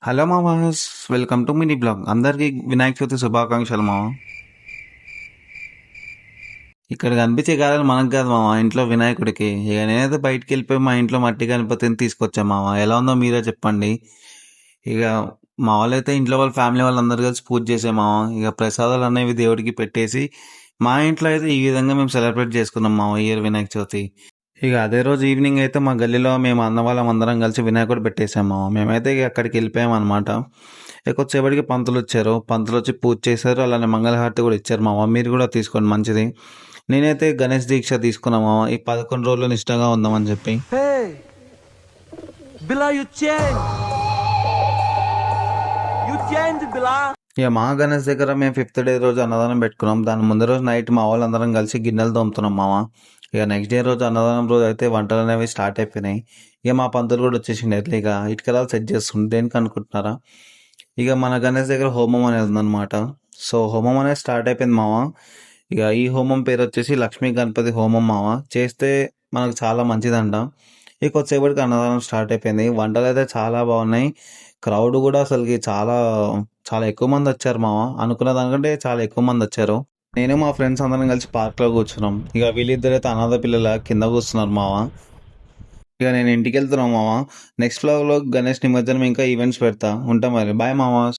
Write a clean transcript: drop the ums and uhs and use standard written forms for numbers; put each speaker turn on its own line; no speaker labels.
Hello mamas, welcome to mini blog. అందరికీ వినాయక చవితి శుభాకాంక్షలు మామ. ఇక్కడ కనిపించే కాదని మనకు కాదు మామ, ఇంట్లో వినాయకుడికి. ఇక నేనైతే బయటికి వెళ్ళిపోయి మా ఇంట్లో మట్టి గణపతిని తీసుకొచ్చాను మామ. ఎలా ఉందో మీరే చెప్పండి. ఇక మా వాళ్ళైతే ఇంట్లో వాళ్ళ ఫ్యామిలీ వాళ్ళందరూ కలిసి పూజ చేసే మామ. ఇక ప్రసాదాలు అనేవి దేవుడికి పెట్టేసి మా ఇంట్లో అయితే ఈ విధంగా మేము సెలబ్రేట్ చేసుకున్నాం మామ ఇయర్ వినాయక చవితి. ఇక అదే రోజు ఈవినింగ్ అయితే మా గల్లీలో మేము అన్న వాళ్ళం అందరం కలిసి వినాయకుడు పెట్టేసాము. మేమైతే ఇక అక్కడికి వెళ్ళిపోయాం అనమాట. ఇక వచ్చేప్పటికి పంతులు వచ్చారు. పంతులు వచ్చి పూజ చేశారు. అలానే మంగళహారతి కూడా ఇచ్చారు మామ. మీరు కూడా తీసుకోండి, మంచిది. నేనైతే గణేష్ దీక్ష తీసుకున్నా మామ, ఈ 11 రోజులు నిష్టగా ఉందామని చెప్పి.
Hey, Bila, you changed, Bila.
ఇక మా గణేష్ దగ్గర మేము 5th డే రోజు అన్నదానం పెట్టుకున్నాం. దాని ముందు రోజు నైట్ మా వాళ్ళందరం కలిసి గిన్నెలు తోముతున్నాం మామ. ఇక నెక్స్ట్ డే రోజు అన్నదానం రోజు అయితే వంటలు అనేవి స్టార్ట్ అయిపోయినాయి. ఇక మా పంతులు కూడా వచ్చేసిండు ఎర్లీగా ఇటుకరాలు సెట్ చేస్తుండే. దేనికి అనుకుంటున్నారా? ఇక మన గణేష్ దగ్గర హోమం అనేది ఉందన్నమాట. సో హోమం అనేది స్టార్ట్ అయిపోయింది మామ. ఇక ఈ హోమం పేరు వచ్చేసి లక్ష్మీ గణపతి హోమం మామ. చేస్తే మనకు చాలా మంచిదంట. ఇక వచ్చేప్పటికి అన్నదానం స్టార్ట్ అయిపోయింది. వంటలు అయితే చాలా బాగున్నాయి. క్రౌడ్ కూడా అసలుకి చాలా చాలా ఎక్కువ మంది వచ్చారు మామ. అనుకున్న దానికంటే చాలా ఎక్కువ మంది వచ్చారు. నేను మా ఫ్రెండ్స్ అందరం కలిసి పార్క్లో కూర్చున్నాం. ఇక వీళ్ళిద్దరైతే అనాథ పిల్లల కింద కూర్చున్నారు మామ. ఇక నేను ఇంటికి వెళ్తున్నాను మామ. నెక్స్ట్ వ్లాగ్లో గణేష్ నిమజ్జనం ఇంకా ఈవెంట్స్ పెడతా. ఉంటాం మరి. బాయ్ మామ.